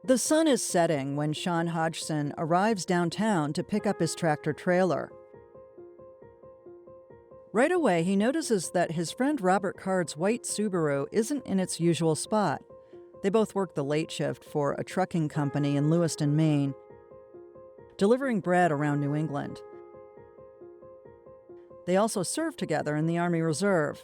The sun is setting when Sean Hodgson arrives downtown to pick up his tractor-trailer. Right away, he notices that his friend Robert Card's white Subaru isn't in its usual spot. They both work the late shift for a trucking company in Lewiston, Maine, delivering bread around New England. They also serve together in the Army Reserve.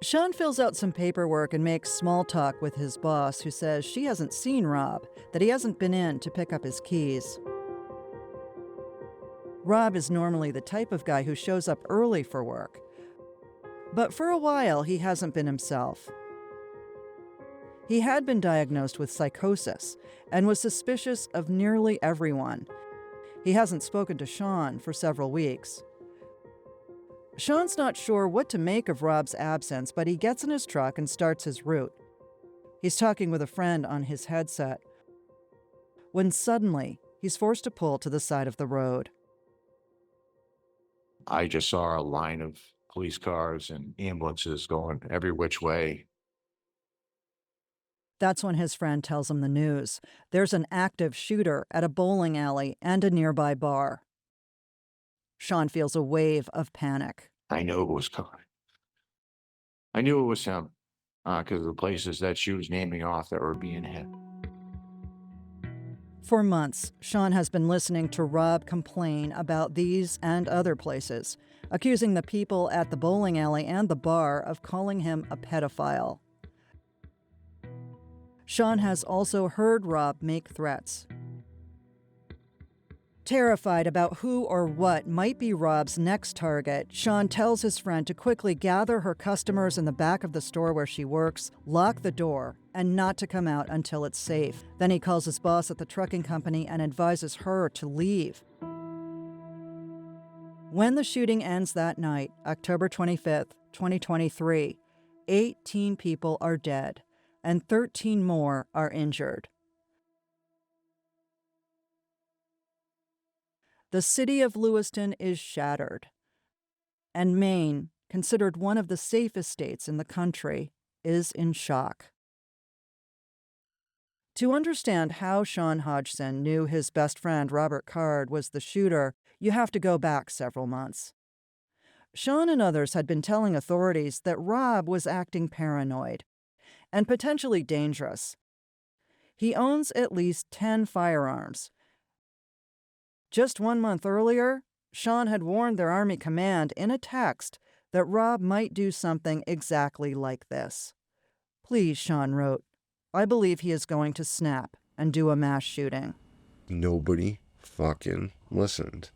Sean fills out some paperwork and makes small talk with his boss, who says she hasn't seen Rob, that he hasn't been in to pick up his keys. Rob is normally the type of guy who shows up early for work, but for a while he hasn't been himself. He had been diagnosed with psychosis and was suspicious of nearly everyone. He hasn't spoken to Sean for several weeks. Sean's not sure what to make of Rob's absence, but he gets in his truck and starts his route. He's talking with a friend on his headset, when suddenly he's forced to pull to the side of the road. I just saw a line of police cars and ambulances going every which way. That's when his friend tells him the news. There's an active shooter at a bowling alley and a nearby bar. Sean feels a wave of panic. I knew it was coming. I knew it was him because of the places that she was naming off that were being hit. For months, Sean has been listening to Rob complain about these and other places, accusing the people at the bowling alley and the bar of calling him a pedophile. Sean has also heard Rob make threats. Terrified about who or what might be Rob's next target, Sean tells his friend to quickly gather her customers in the back of the store where she works, lock the door, and not to come out until it's safe. Then he calls his boss at the trucking company and advises her to leave. When the shooting ends that night, October 25th, 2023, 18 people are dead and 13 more are injured. The city of Lewiston is shattered, and Maine, considered one of the safest states in the country, is in shock. To understand how Sean Hodgson knew his best friend Robert Card was the shooter, you have to go back several months. Sean and others had been telling authorities that Rob was acting paranoid and potentially dangerous. He owns at least 10 firearms. Just 1 month earlier, Sean had warned their Army command in a text that Rob might do something exactly like this. "Please," Sean wrote, "I believe he is going to snap and do a mass shooting." Nobody fucking listened.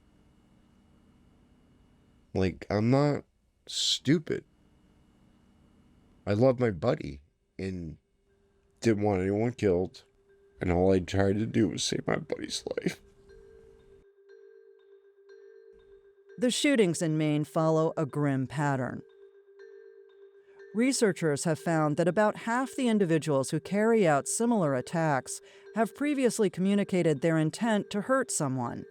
Like, I'm not stupid. I love my buddy and didn't want anyone killed, and all I tried to do was save my buddy's life. The shootings in Maine follow a grim pattern. Researchers have found that about half the individuals who carry out similar attacks have previously communicated their intent to hurt someone.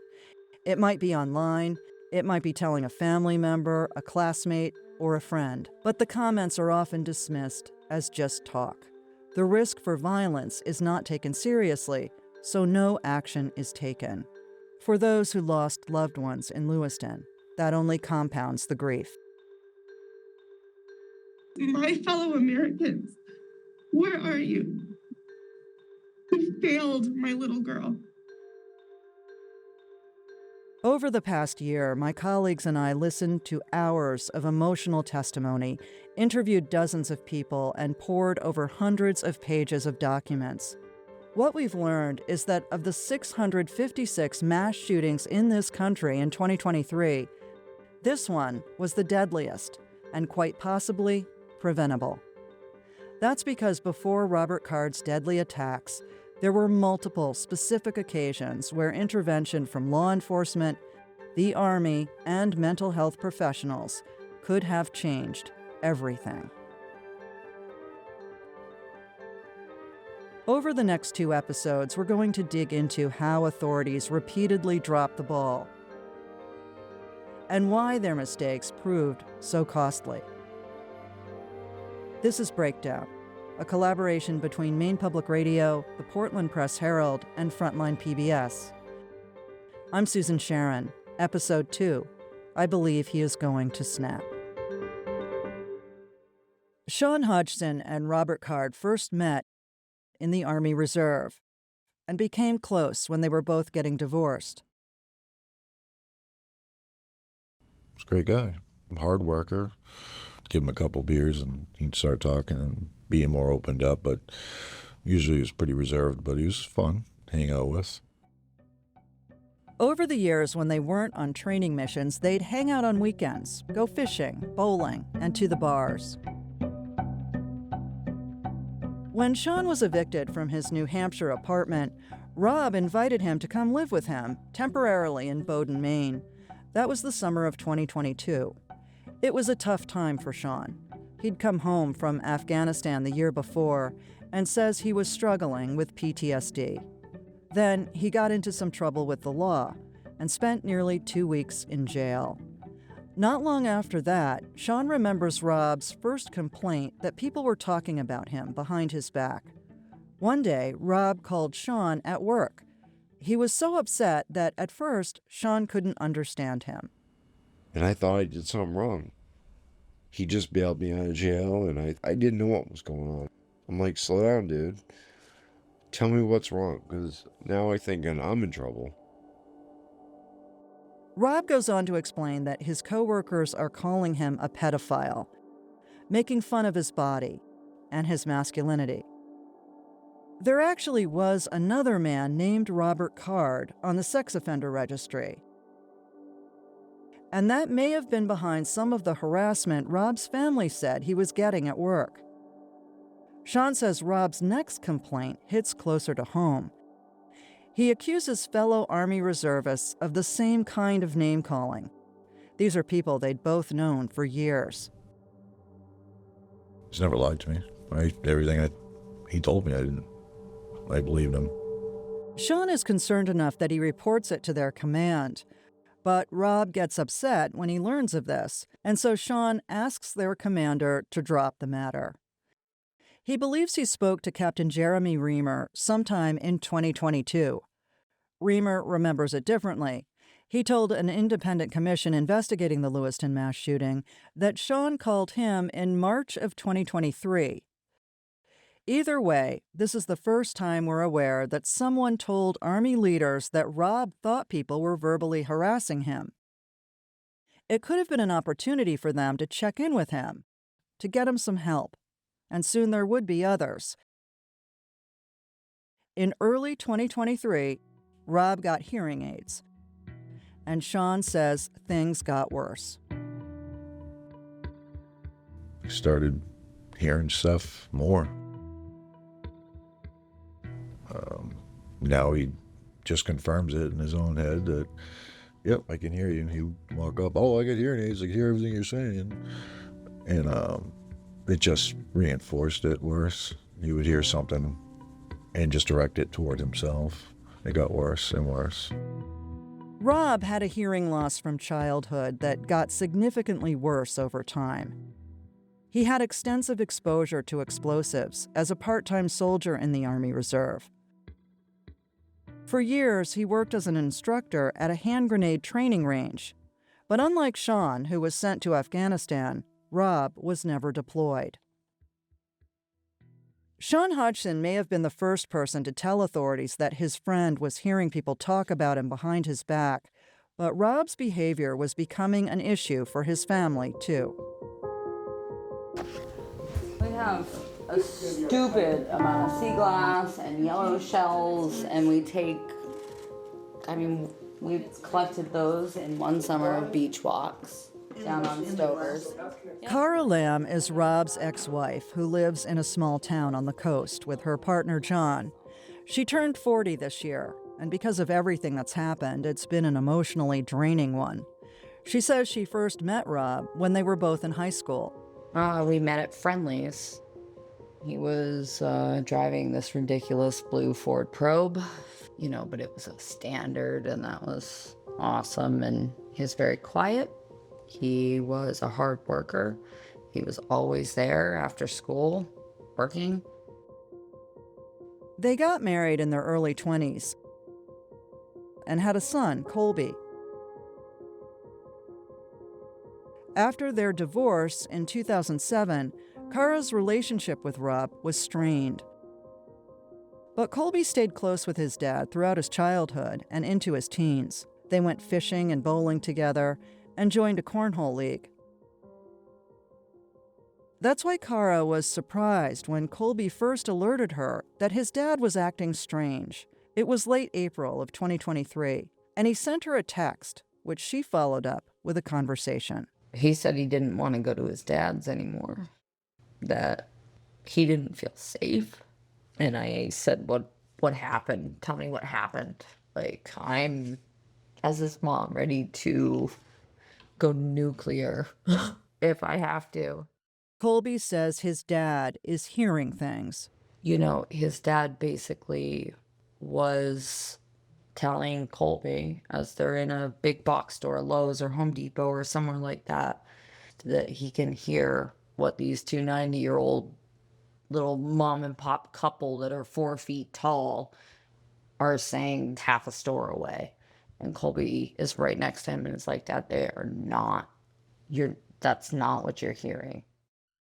It might be online, it might be telling a family member, a classmate, or a friend, but the comments are often dismissed as just talk. The risk for violence is not taken seriously, so no action is taken. For those who lost loved ones in Lewiston, that only compounds the grief. My fellow Americans, where are you? You failed my little girl. Over the past year, my colleagues and I listened to hours of emotional testimony, interviewed dozens of people, and pored over hundreds of pages of documents. What we've learned is that of the 656 mass shootings in this country in 2023, this one was the deadliest and quite possibly preventable. That's because before Robert Card's deadly attacks, there were multiple specific occasions where intervention from law enforcement, the Army, and mental health professionals could have changed everything. Over the next 2 episodes, we're going to dig into how authorities repeatedly dropped the ball and why their mistakes proved so costly. This is Breakdown, a collaboration between Maine Public Radio, the Portland Press Herald, and Frontline PBS. I'm Susan Sharon, Episode 2. I believe he is going to snap. Sean Hodgson and Robert Card first met in the Army Reserve and became close when they were both getting divorced. He's a great guy, hard worker. Give him a couple beers and he'd start talking and being more opened up, but usually he was pretty reserved, but he was fun to hang out with. Over the years, when they weren't on training missions, they'd hang out on weekends, go fishing, bowling, and to the bars. When Sean was evicted from his New Hampshire apartment, Rob invited him to come live with him, temporarily in Bowdoin, Maine. That was the summer of 2022. It was a tough time for Sean. He'd come home from Afghanistan the year before and says he was struggling with PTSD. Then he got into some trouble with the law and spent nearly 2 weeks in jail. Not long after that, Sean remembers Rob's first complaint that people were talking about him behind his back. One day, Rob called Sean at work. He was so upset that at first, Sean couldn't understand him. And I thought I did something wrong. He just bailed me out of jail, and I didn't know what was going on. I'm like, slow down, dude. Tell me what's wrong, because now I think I'm in trouble. Rob goes on to explain that his coworkers are calling him a pedophile, making fun of his body and his masculinity. There actually was another man named Robert Card on the sex offender registry. And that may have been behind some of the harassment Rob's family said he was getting at work. Sean says Rob's next complaint hits closer to home. He accuses fellow Army reservists of the same kind of name-calling. These are people they'd both known for years. He's never lied to me. Everything he told me, I believed him. Sean is concerned enough that he reports it to their command. But Rob gets upset when he learns of this, and so Sean asks their commander to drop the matter. He believes he spoke to Captain Jeremy Reamer sometime in 2022. Reamer remembers it differently. He told an independent commission investigating the Lewiston mass shooting that Sean called him in March of 2023. Either way, this is the first time we're aware that someone told Army leaders that Rob thought people were verbally harassing him. It could have been an opportunity for them to check in with him, to get him some help, and soon there would be others. In early 2023, Rob got hearing aids, and Sean says things got worse. He started hearing stuff more. Now he just confirms it in his own head that, yep, I can hear you. And he walk up, oh, I get hearing aids, I can hear everything you're saying. And it just reinforced it worse. He would hear something and just direct it toward himself. It got worse and worse. Rob had a hearing loss from childhood that got significantly worse over time. He had extensive exposure to explosives as a part-time soldier in the Army Reserve. For years, he worked as an instructor at a hand grenade training range. But unlike Sean, who was sent to Afghanistan, Rob was never deployed. Sean Hodgson may have been the first person to tell authorities that his friend was hearing people talk about him behind his back, but Rob's behavior was becoming an issue for his family, too. We have a stupid amount of sea glass and yellow shells, and we've collected those in one summer of beach walks down on Stovers. Cara Lamb is Rob's ex-wife who lives in a small town on the coast with her partner John. She turned 40 this year, and because of everything that's happened, it's been an emotionally draining one. She says she first met Rob when they were both in high school. We met at Friendly's. He was driving this ridiculous blue Ford Probe, but it was a standard, and that was awesome. And he was very quiet. He was a hard worker. He was always there after school, working. They got married in their early 20s and had a son, Colby. After their divorce in 2007, Kara's relationship with Rob was strained. But Colby stayed close with his dad throughout his childhood and into his teens. They went fishing and bowling together and joined a cornhole league. That's why Kara was surprised when Colby first alerted her that his dad was acting strange. It was late April of 2023, and he sent her a text, which she followed up with a conversation. He said he didn't want to go to his dad's anymore, that he didn't feel safe. And I said, what happened? Tell me what happened. Like, I'm, as his mom, ready to go nuclear if I have to. Colby says his dad is hearing things. You know, his dad basically was telling Colby, as they're in a big box store, Lowe's or Home Depot or somewhere like that he can hear what these two 90-year-old little mom and pop couple that are 4 feet tall are saying half a store away. And Colby is right next to him and it's like, Dad, they are not, that's not what you're hearing.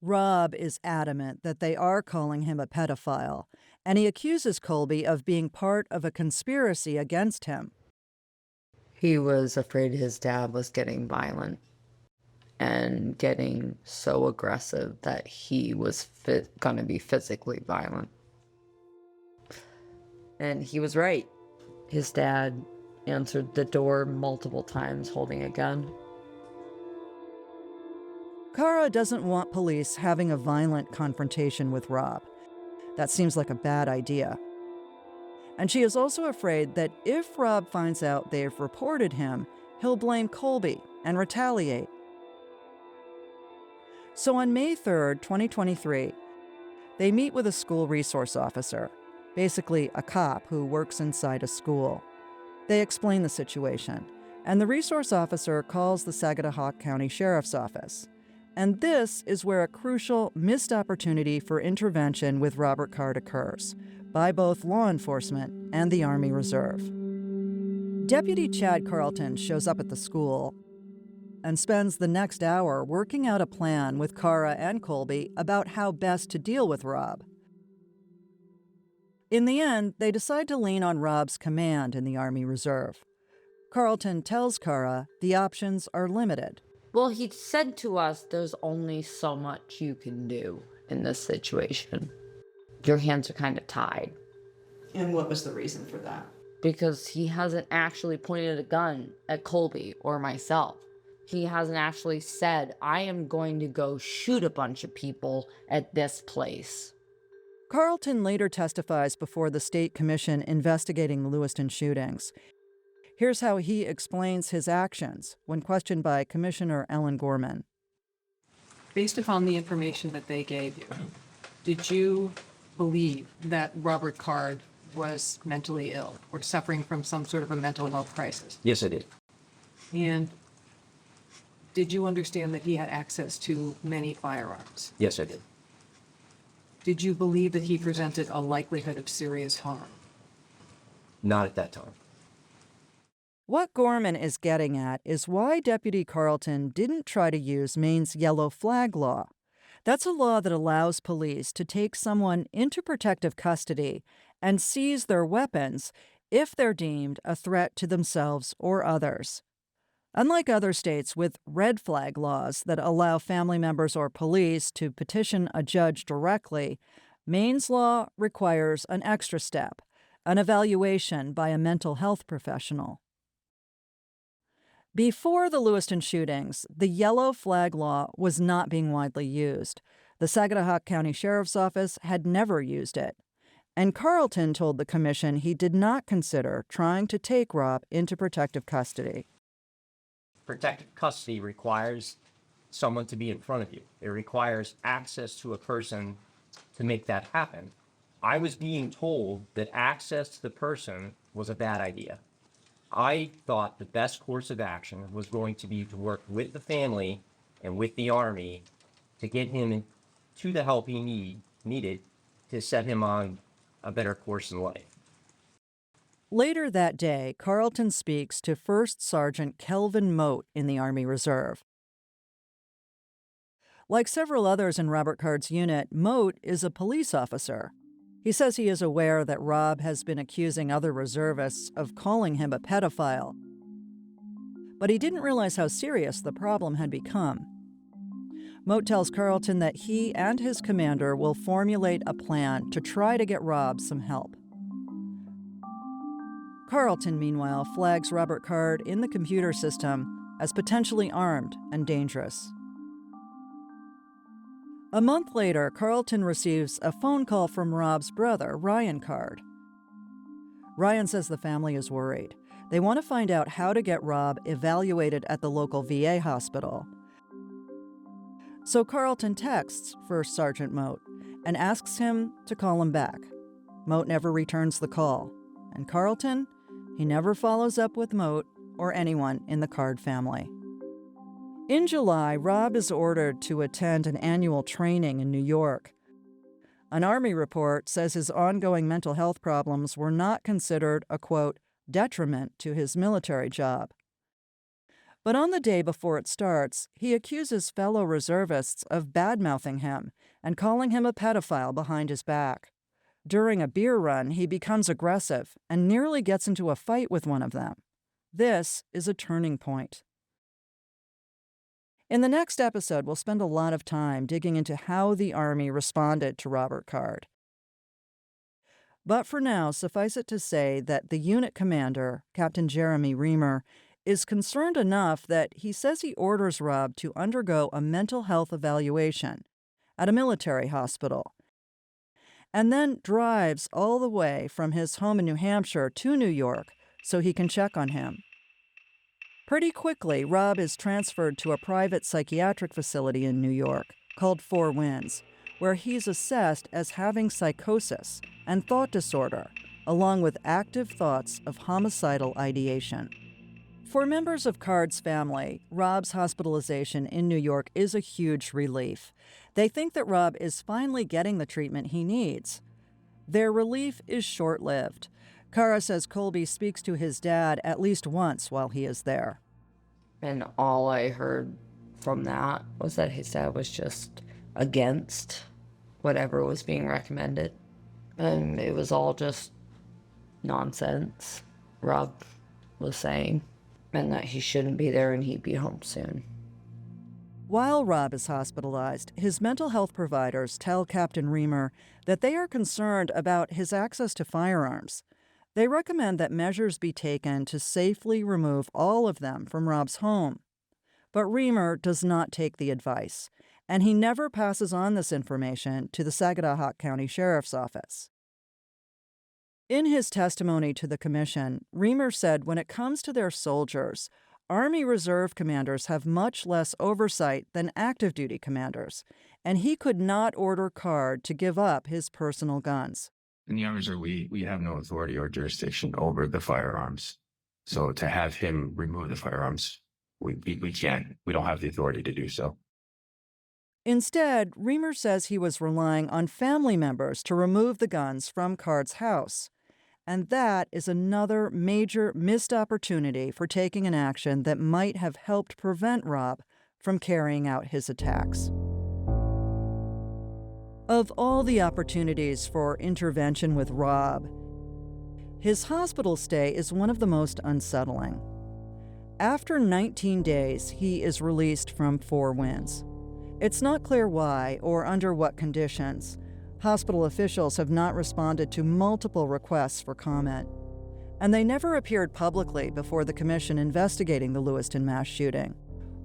Rob is adamant that they are calling him a pedophile, and he accuses Colby of being part of a conspiracy against him. He was afraid his dad was getting violent and getting so aggressive that he was going to be physically violent. And he was right. His dad answered the door multiple times holding a gun. Kara doesn't want police having a violent confrontation with Rob. That seems like a bad idea. And she is also afraid that if Rob finds out they've reported him, he'll blame Colby and retaliate. So on May 3rd, 2023, they meet with a school resource officer, basically a cop who works inside a school. They explain the situation, and the resource officer calls the Saginaw County Sheriff's Office. And this is where a crucial missed opportunity for intervention with Robert Card occurs, by both law enforcement and the Army Reserve. Deputy Chad Carlton shows up at the school and spends the next hour working out a plan with Kara and Colby about how best to deal with Rob. In the end, they decide to lean on Rob's command in the Army Reserve. Carlton tells Kara the options are limited. Well, he said to us, there's only so much you can do in this situation. Your hands are kind of tied. And what was the reason for that? Because he hasn't actually pointed a gun at Colby or myself. He hasn't actually said, I am going to go shoot a bunch of people at this place. Carlton later testifies before the state commission investigating the Lewiston shootings. Here's how he explains his actions when questioned by Commissioner Ellen Gorman. Based upon the information that they gave you, did you believe that Robert Card was mentally ill or suffering from some sort of a mental health crisis? Yes, I did. And did you understand that he had access to many firearms? Yes, I did. Did you believe that he presented a likelihood of serious harm? Not at that time. What Gorman is getting at is why Deputy Carlton didn't try to use Maine's yellow flag law. That's a law that allows police to take someone into protective custody and seize their weapons if they're deemed a threat to themselves or others. Unlike other states with red flag laws that allow family members or police to petition a judge directly, Maine's law requires an extra step, an evaluation by a mental health professional. Before the Lewiston shootings, the yellow flag law was not being widely used. The Saginaw County Sheriff's Office had never used it. And Carlton told the commission he did not consider trying to take Rob into protective custody. Protective custody requires someone to be in front of you. It requires access to a person to make that happen. I was being told that access to the person was a bad idea. I thought the best course of action was going to be to work with the family and with the Army to get him to the help he needed to set him on a better course in life. Later that day, Carlton speaks to First Sergeant Kelvin Moat in the Army Reserve. Like several others in Robert Card's unit, Moat is a police officer. He says he is aware that Rob has been accusing other reservists of calling him a pedophile, but he didn't realize how serious the problem had become. Moat tells Carlton that he and his commander will formulate a plan to try to get Rob some help. Carlton, meanwhile, flags Robert Card in the computer system as potentially armed and dangerous. A month later, Carlton receives a phone call from Rob's brother, Ryan Card. Ryan says the family is worried. They want to find out how to get Rob evaluated at the local VA hospital. So Carlton texts First Sergeant Moat and asks him to call him back. Moat never returns the call. And Carlton, he never follows up with Moat or anyone in the Card family. In July, Rob is ordered to attend an annual training in New York. An Army report says his ongoing mental health problems were not considered a, quote, detriment to his military job. But on the day before it starts, he accuses fellow reservists of bad-mouthing him and calling him a pedophile behind his back. During a beer run, he becomes aggressive and nearly gets into a fight with one of them. This is a turning point. In the next episode, we'll spend a lot of time digging into how the Army responded to Robert Card. But for now, suffice it to say that the unit commander, Captain Jeremy Reamer, is concerned enough that he says he orders Rob to undergo a mental health evaluation at a military hospital, and then drives all the way from his home in New Hampshire to New York so he can check on him. Pretty quickly, Rob is transferred to a private psychiatric facility in New York called Four Winds, where he's assessed as having psychosis and thought disorder, along with active thoughts of homicidal ideation. For members of Card's family, Rob's hospitalization in New York is a huge relief. They think that Rob is finally getting the treatment he needs. Their relief is short-lived. Kara says Colby speaks to his dad at least once while he is there. And all I heard from that was that his dad was just against whatever was being recommended. And it was all just nonsense, Rob was saying, and that he shouldn't be there and he'd be home soon. While Rob is hospitalized, his mental health providers tell Captain Reamer that they are concerned about his access to firearms. They recommend that measures be taken to safely remove all of them from Rob's home. But Reamer does not take the advice, and he never passes on this information to the Sagadahoc County Sheriff's Office. In his testimony to the commission, Reamer said when it comes to their soldiers, Army Reserve commanders have much less oversight than active duty commanders, and he could not order Card to give up his personal guns. In the Army Reserve, we have no authority or jurisdiction over the firearms. So to have him remove the firearms, we can't. We don't have the authority to do so. Instead, Reamer says he was relying on family members to remove the guns from Card's house. And that is another major missed opportunity for taking an action that might have helped prevent Rob from carrying out his attacks. Of all the opportunities for intervention with Rob, his hospital stay is one of the most unsettling. After 19 days, he is released from Four Winds. It's not clear why or under what conditions. Hospital officials have not responded to multiple requests for comment, and they never appeared publicly before the commission investigating the Lewiston mass shooting.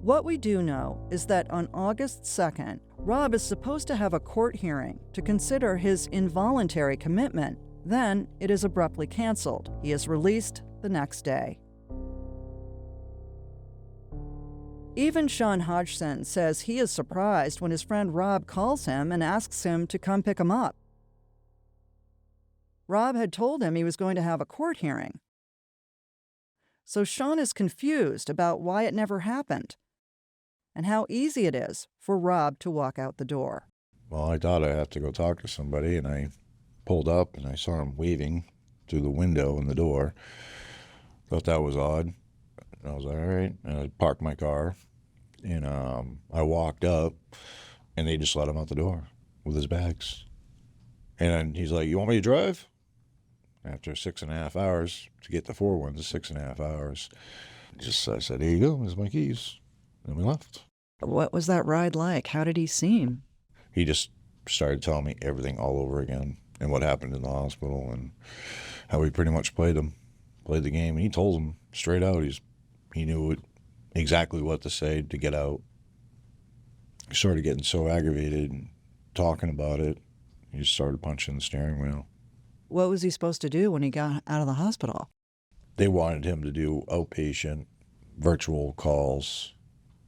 What we do know is that on August 2nd, Rob is supposed to have a court hearing to consider his involuntary commitment. Then it is abruptly canceled. He is released the next day. Even Sean Hodgson says he is surprised when his friend Rob calls him and asks him to come pick him up. Rob had told him he was going to have a court hearing. So Sean is confused about why it never happened and how easy it is for Rob to walk out the door. Well, I thought I had to go talk to somebody, and I pulled up, and I saw him waving through the window in the door. Thought that was odd. And I was like, all right. And I parked my car, and I walked up, and they just let him out the door with his bags. And then he's like, you want me to drive? After 6.5 hours, to get the 4 ones, 6.5 hours. I said, here you go, here's my keys. And we left. What was that ride like? How did he seem? He just started telling me everything all over again, and what happened in the hospital, and how we pretty much played the game. And he told them straight out, he knew exactly what to say to get out. He started getting so aggravated and talking about it, he just started punching the steering wheel. What was he supposed to do when he got out of the hospital? They wanted him to do outpatient virtual calls,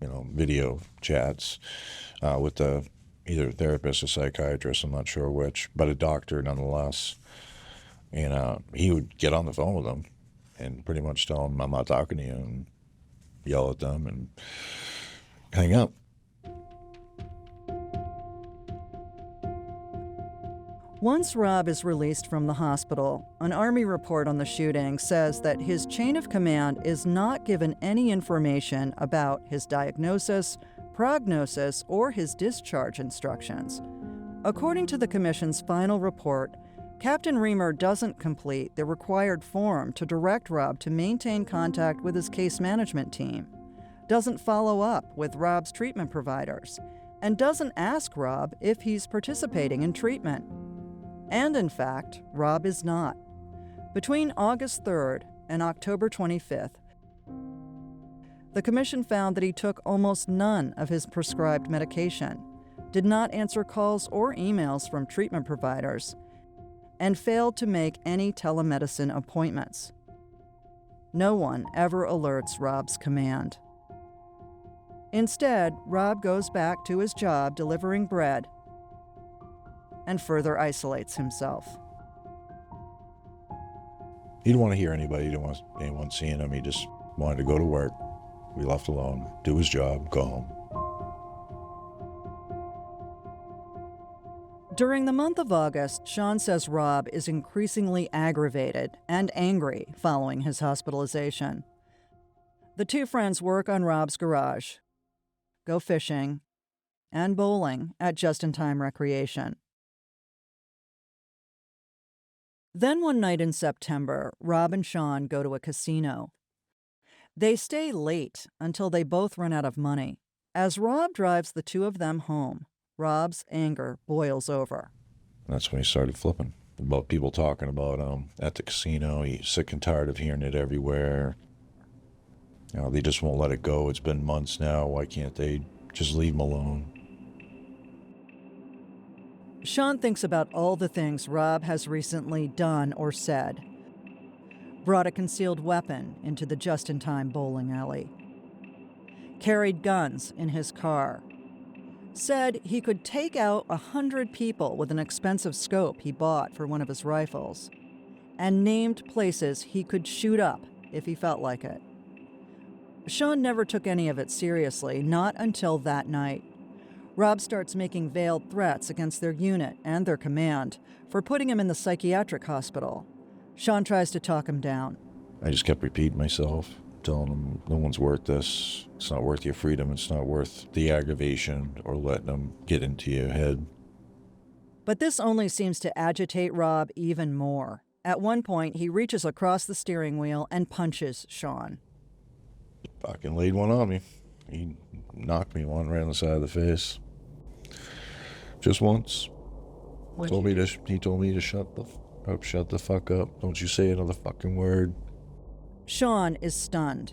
video chats with either a therapist or psychiatrist, I'm not sure which, but a doctor nonetheless. And he would get on the phone with them and pretty much tell them, I'm not talking to you, and yell at them and hang up. Once Rob is released from the hospital, an Army report on the shooting says that his chain of command is not given any information about his diagnosis, prognosis, or his discharge instructions. According to the Commission's final report, Captain Reamer doesn't complete the required form to direct Rob to maintain contact with his case management team, doesn't follow up with Rob's treatment providers, and doesn't ask Rob if he's participating in treatment. And in fact, Rob is not. Between August 3rd and October 25th, the Commission found that he took almost none of his prescribed medication, did not answer calls or emails from treatment providers, and failed to make any telemedicine appointments. No one ever alerts Rob's command. Instead, Rob goes back to his job delivering bread and further isolates himself. He didn't want to hear anyone seeing him. He just wanted to go to work, be left alone, do his job, go home. During the month of August, Sean says Rob is increasingly aggravated and angry following his hospitalization. The two friends work on Rob's garage, go fishing, and bowling at Just-in-Time Recreation. Then one night in September, Rob and Sean go to a casino. They stay late until they both run out of money. As Rob drives the two of them home, Rob's anger boils over. That's when he started flipping about people talking about him at the casino. He's sick and tired of hearing it everywhere. They just won't let it go. It's been months now. Why can't they just leave him alone? Sean thinks about all the things Rob has recently done or said. Brought a concealed weapon into the Just-in-Time bowling alley. Carried guns in his car. Said he could take out 100 people with an expensive scope he bought for one of his rifles. And named places he could shoot up if he felt like it. Sean never took any of it seriously, not until that night. Rob starts making veiled threats against their unit and their command for putting him in the psychiatric hospital. Sean tries to talk him down. I just kept repeating myself, telling him no one's worth this. It's not worth your freedom. It's not worth the aggravation or letting them get into your head. But this only seems to agitate Rob even more. At one point, he reaches across the steering wheel and punches Sean. Fucking laid one on me. He knocked me one right on the side of the face. Just once. He told me to shut the fuck up. Don't you say another fucking word. Sean is stunned.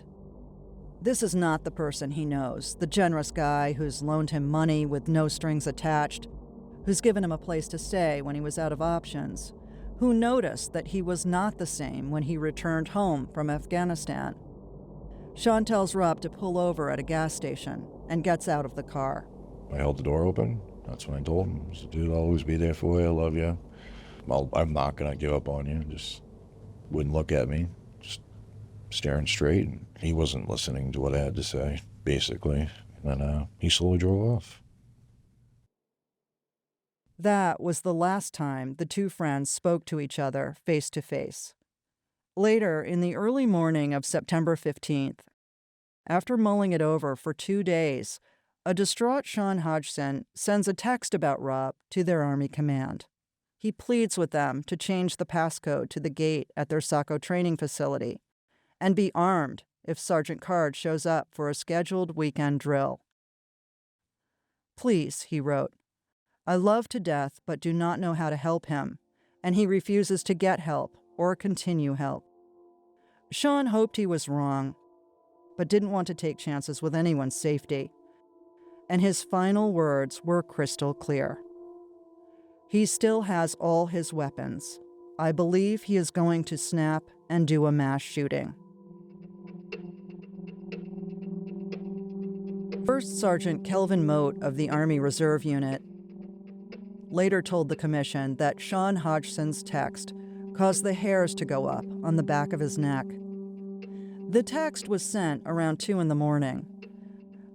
This is not the person he knows, the generous guy who's loaned him money with no strings attached, who's given him a place to stay when he was out of options, who noticed that he was not the same when he returned home from Afghanistan. Sean tells Rob to pull over at a gas station and gets out of the car. I held the door open. That's when I told him, I said, dude, I'll always be there for you. I love you. I'm not going to give up on you. Just wouldn't look at me, just staring straight. And he wasn't listening to what I had to say, basically. And then he slowly drove off. That was the last time the two friends spoke to each other face to face. Later, in the early morning of September 15th, after mulling it over for 2 days, a distraught Sean Hodgson sends a text about Rob to their Army command. He pleads with them to change the passcode to the gate at their Saco training facility and be armed if Sergeant Card shows up for a scheduled weekend drill. Please, he wrote, I love to death but do not know how to help him, and he refuses to get help or continue help. Sean hoped he was wrong, but didn't want to take chances with anyone's safety. And his final words were crystal clear. He still has all his weapons. I believe he is going to snap and do a mass shooting. First Sergeant Kelvin Mote of the Army Reserve Unit later told the commission that Sean Hodgson's text caused the hairs to go up on the back of his neck. The text was sent around 2 a.m.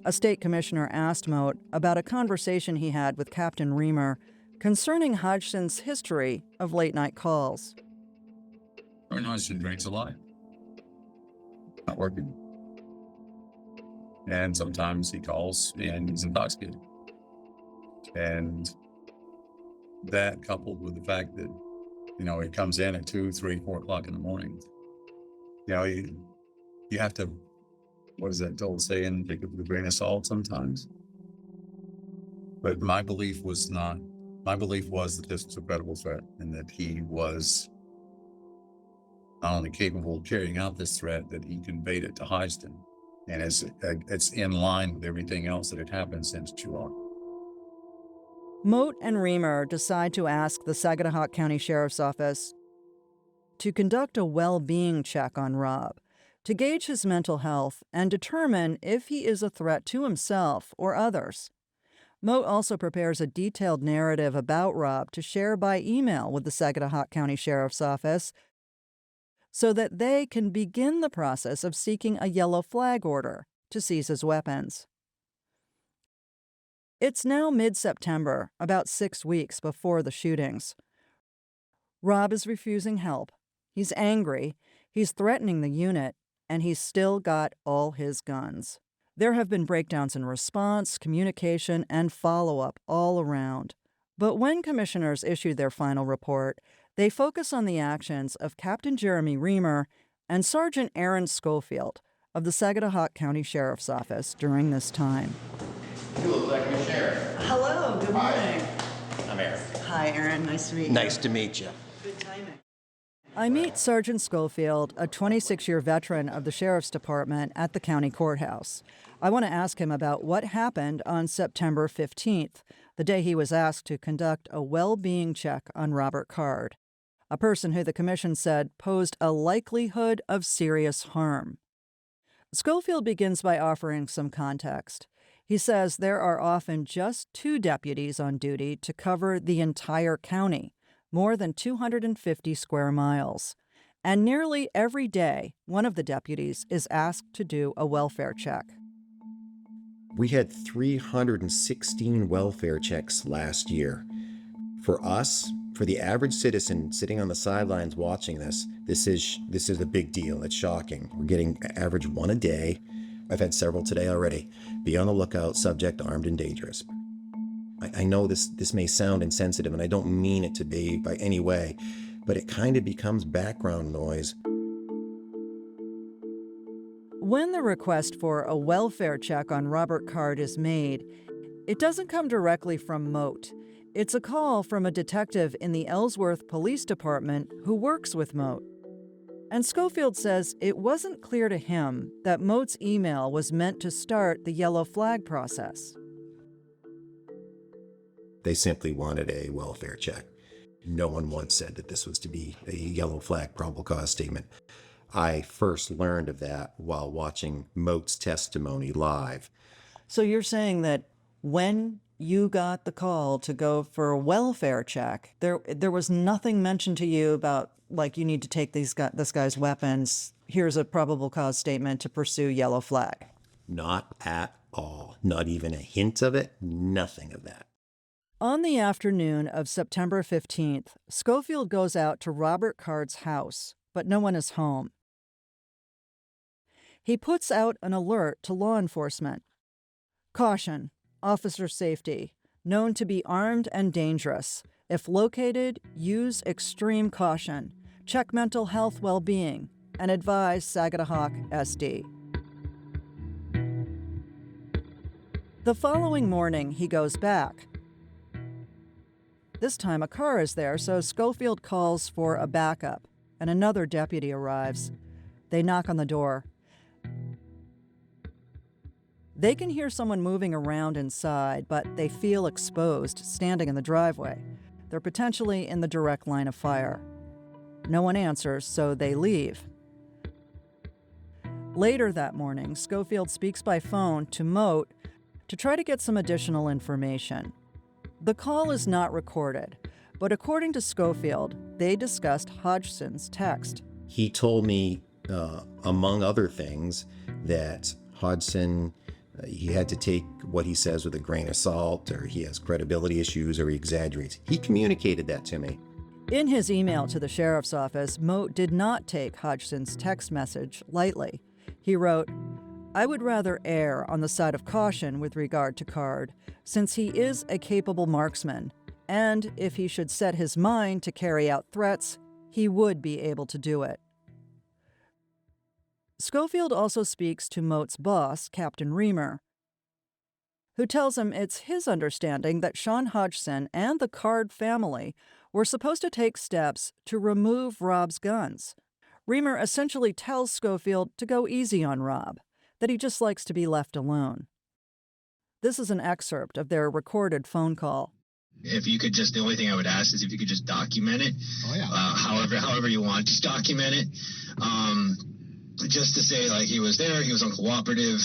A state commissioner asked Mote about a conversation he had with Captain Reamer concerning Hodgson's history of late-night calls. Hodgson drinks a lot. Not working. And sometimes he calls and he's intoxicated. And that coupled with the fact that, he comes in at 2, 3, 4 o'clock in the morning. You have to, what is that old saying? Take it with a grain of salt sometimes. But my belief was that this was a credible threat and that he was not only capable of carrying out this threat, that he conveyed it to Hodgson. And it's in line with everything else that had happened since July. Mote and Reamer decide to ask the Saginaw County Sheriff's Office to conduct a well-being check on Rob, to gauge his mental health and determine if he is a threat to himself or others. Mote also prepares a detailed narrative about Rob to share by email with the Saginaw County Sheriff's Office so that they can begin the process of seeking a yellow flag order to seize his weapons. It's now mid-September, about 6 weeks before the shootings. Rob is refusing help. He's angry, he's threatening the unit, and he's still got all his guns. There have been breakdowns in response, communication, and follow-up all around. But when commissioners issued their final report, they focus on the actions of Captain Jeremy Reamer and Sergeant Aaron Schofield of the Saginaw County Sheriff's Office during this time. You look like a sheriff. Hello, good morning. I'm Aaron. Hi, Aaron. Nice to meet you. Nice to meet you. Good timing. I meet Sergeant Schofield, a 26-year veteran of the Sheriff's Department at the county courthouse. I want to ask him about what happened on September 15th, the day he was asked to conduct a well-being check on Robert Card, a person who the commission said posed a likelihood of serious harm. Schofield begins by offering some context. He says there are often just 2 deputies on duty to cover the entire county, more than 250 square miles. And nearly every day, one of the deputies is asked to do a welfare check. We had 316 welfare checks last year. For us, for the average citizen sitting on the sidelines watching this is a big deal. It's shocking. We're getting average 1 a day. I've had several today already. Be on the lookout, subject armed and dangerous. I know this may sound insensitive, and I don't mean it to be by any way, but it kind of becomes background noise. When the request for a welfare check on Robert Card is made, it doesn't come directly from Mote. It's a call from a detective in the Ellsworth Police Department who works with Mote. And Schofield says it wasn't clear to him that Mote's email was meant to start the yellow flag process. They simply wanted a welfare check. No one once said that this was to be a yellow flag probable cause statement. I first learned of that while watching Mote's testimony live. So you're saying that when you got the call to go for a welfare check, there was nothing mentioned to you about, like, you need to take this guy's weapons, here's a probable cause statement to pursue yellow flag? Not at all. Not even a hint of it. Nothing of that. On the afternoon of September 15th, Schofield goes out to Robert Card's house, but no one is home. He puts out an alert to law enforcement. Caution, officer safety, known to be armed and dangerous. If located, use extreme caution. Check mental health well-being and advise Sagadahoc SD. The following morning, he goes back. This time a car is there, so Schofield calls for a backup, and another deputy arrives. They knock on the door. They can hear someone moving around inside, but they feel exposed, standing in the driveway. They're potentially in the direct line of fire. No one answers, so they leave. Later that morning, Schofield speaks by phone to Moat to try to get some additional information. The call is not recorded, but according to Schofield, they discussed Hodgson's text. He told me, among other things, that Hodgson, he had to take what he says with a grain of salt, or he has credibility issues, or he exaggerates. He communicated that to me. In his email to the sheriff's office, Moat did not take Hodgson's text message lightly. He wrote, "I would rather err on the side of caution with regard to Card, since he is a capable marksman, and if he should set his mind to carry out threats, he would be able to do it." Schofield also speaks to Moat's boss, Captain Reamer, who tells him it's his understanding that Sean Hodgson and the Card family were supposed to take steps to remove Rob's guns. Reamer essentially tells Schofield to go easy on Rob, that he just likes to be left alone. This is an excerpt of their recorded phone call. If you could just, the only thing I would ask is if you could just document it. Oh, yeah. However you want, just document it. Just to say, like, he was there, he was uncooperative,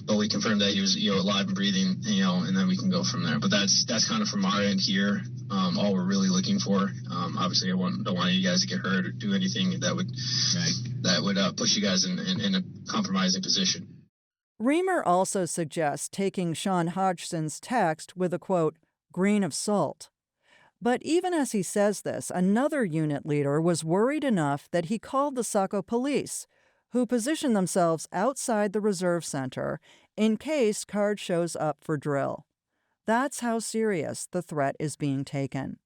but we confirmed that he was, alive and breathing, and then we can go from there. But that's kind of from our end here, all we're really looking for. Obviously, I don't want you guys to get hurt or do anything that would push you guys in a compromising position. Reamer also suggests taking Sean Hodgson's text with a, quote, grain of salt. But even as he says this, another unit leader was worried enough that he called the Saco police, who positioned themselves outside the reserve center in case Card shows up for drill. That's how serious the threat is being taken.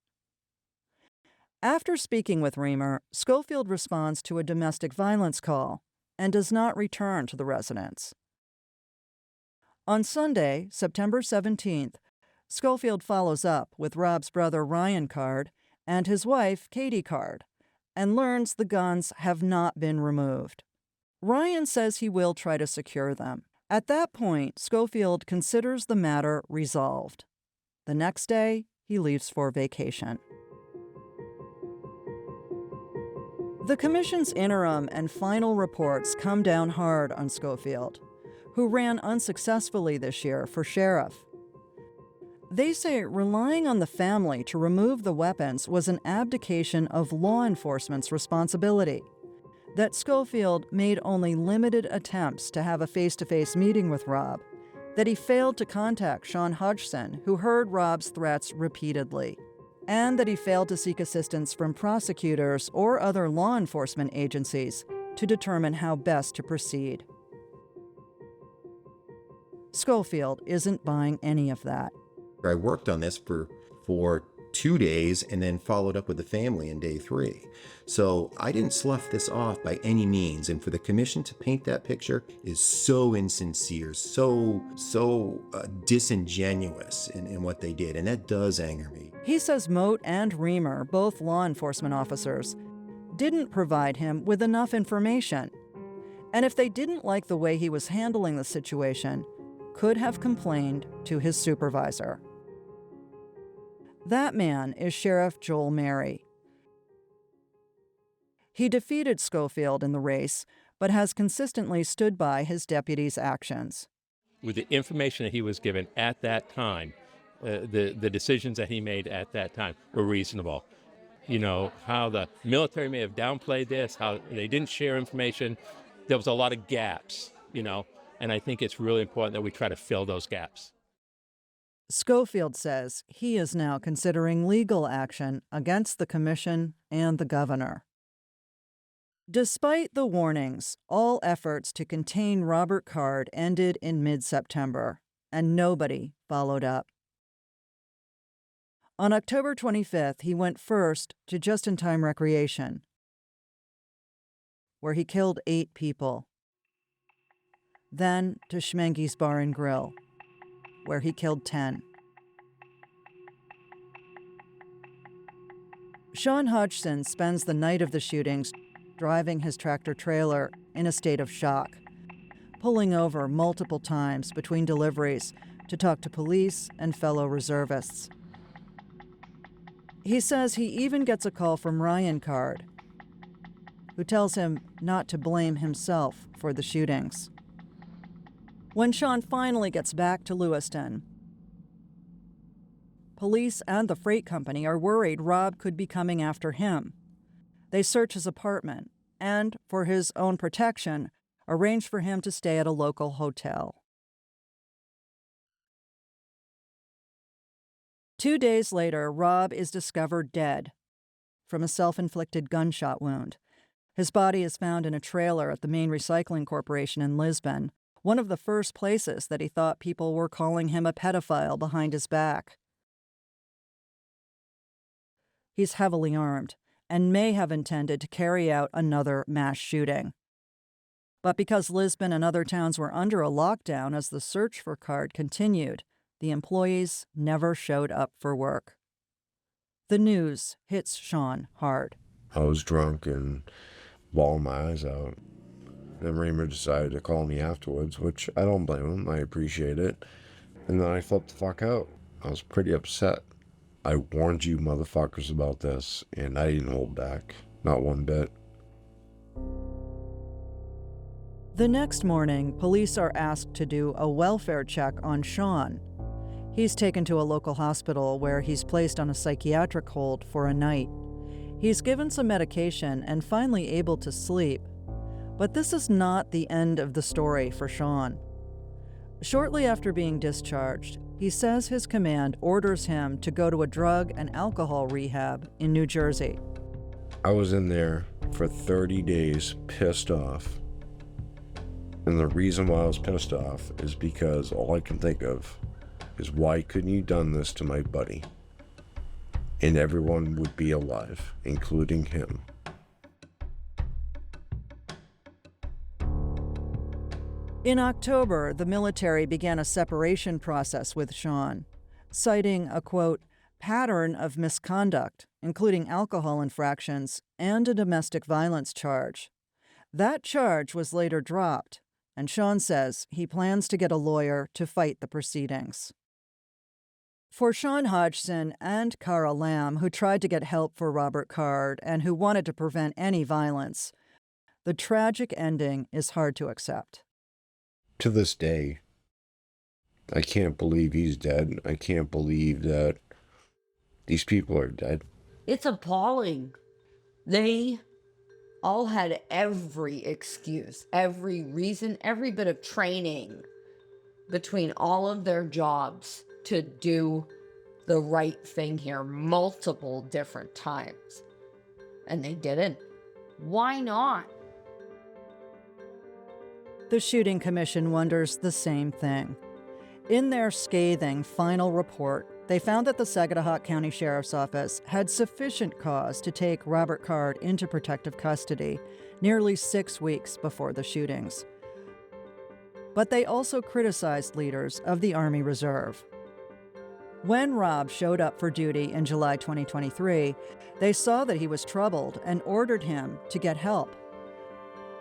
After speaking with Reamer, Schofield responds to a domestic violence call and does not return to the residence. On Sunday, September 17th, Schofield follows up with Rob's brother Ryan Card and his wife Katie Card and learns the guns have not been removed. Ryan says he will try to secure them. At that point, Schofield considers the matter resolved. The next day, he leaves for vacation. The Commission's interim and final reports come down hard on Schofield, who ran unsuccessfully this year for sheriff. They say relying on the family to remove the weapons was an abdication of law enforcement's responsibility, that Schofield made only limited attempts to have a face-to-face meeting with Rob, that he failed to contact Sean Hodgson, who heard Rob's threats repeatedly, and that he failed to seek assistance from prosecutors or other law enforcement agencies to determine how best to proceed. Schofield isn't buying any of that. I worked on this for 2 days and then followed up with the family in day 3. So I didn't slough this off by any means. And for the commission to paint that picture is so insincere, so disingenuous in what they did. And that does anger me. He says Moat and Reamer, both law enforcement officers, didn't provide him with enough information. And if they didn't like the way he was handling the situation, could have complained to his supervisor. That man is Sheriff Joel Mary. He defeated Schofield in the race, but has consistently stood by his deputy's actions. With the information that he was given at that time, the decisions that he made at that time were reasonable. How the military may have downplayed this, how they didn't share information. There was a lot of gaps, and I think it's really important that we try to fill those gaps. Schofield says he is now considering legal action against the commission and the governor. Despite the warnings, all efforts to contain Robert Card ended in mid-September, and nobody followed up. On October 25th, he went first to Just-in-Time Recreation, where he killed 8 people. Then to Schmenge's Bar and Grill, where he killed 10. Sean Hodgson spends the night of the shootings driving his tractor-trailer in a state of shock, pulling over multiple times between deliveries to talk to police and fellow reservists. He says he even gets a call from Ryan Card, who tells him not to blame himself for the shootings. When Sean finally gets back to Lewiston, police and the freight company are worried Rob could be coming after him. They search his apartment and, for his own protection, arrange for him to stay at a local hotel. 2 days later, Rob is discovered dead from a self-inflicted gunshot wound. His body is found in a trailer at the Maine Recycling Corporation in Lisbon, one of the first places that he thought people were calling him a pedophile behind his back. He's heavily armed and may have intended to carry out another mass shooting. But because Lisbon and other towns were under a lockdown as the search for Card continued, the employees never showed up for work. The news hits Sean hard. I was drunk and bawling my eyes out. Then Raymer decided to call me afterwards, which I don't blame him. I appreciate it. And then I flipped the fuck out. I was pretty upset. I warned you motherfuckers about this, and I didn't hold back. Not one bit. The next morning, police are asked to do a welfare check on Sean. He's taken to a local hospital where he's placed on a psychiatric hold for a night. He's given some medication and finally able to sleep. But this is not the end of the story for Sean. Shortly after being discharged, he says his command orders him to go to a drug and alcohol rehab in New Jersey. I was in there for 30 days pissed off. And the reason why I was pissed off is because all I can think of is why couldn't you done this to my buddy? And everyone would be alive, including him. In October, the military began a separation process with Sean, citing a, quote, pattern of misconduct, including alcohol infractions and a domestic violence charge. That charge was later dropped, and Sean says he plans to get a lawyer to fight the proceedings. For Sean Hodgson and Cara Lamb, who tried to get help for Robert Card and who wanted to prevent any violence, the tragic ending is hard to accept. To this day, I can't believe he's dead. I can't believe that these people are dead. It's appalling. They all had every excuse, every reason, every bit of training between all of their jobs to do the right thing here multiple different times. And they didn't. Why not? The Shooting Commission wonders the same thing. In their scathing final report, they found that the Saginaw County Sheriff's Office had sufficient cause to take Robert Card into protective custody nearly 6 weeks before the shootings. But they also criticized leaders of the Army Reserve. When Rob showed up for duty in July 2023, they saw that he was troubled and ordered him to get help.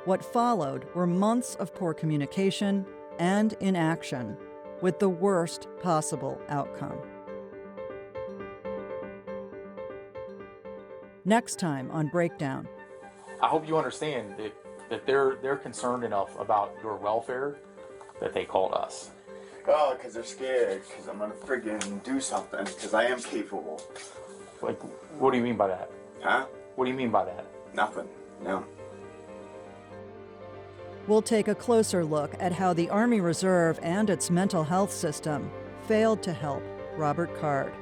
What followed were months of poor communication and inaction, with the worst possible outcome. Next time on Breakdown. I hope you understand that they're concerned enough about your welfare that they called us. Oh, because they're scared, because I'm going to friggin' do something, because I am capable. Like, what do you mean by that? Huh? What do you mean by that? Nothing. No. We'll take a closer look at how the Army Reserve and its mental health system failed to help Robert Card.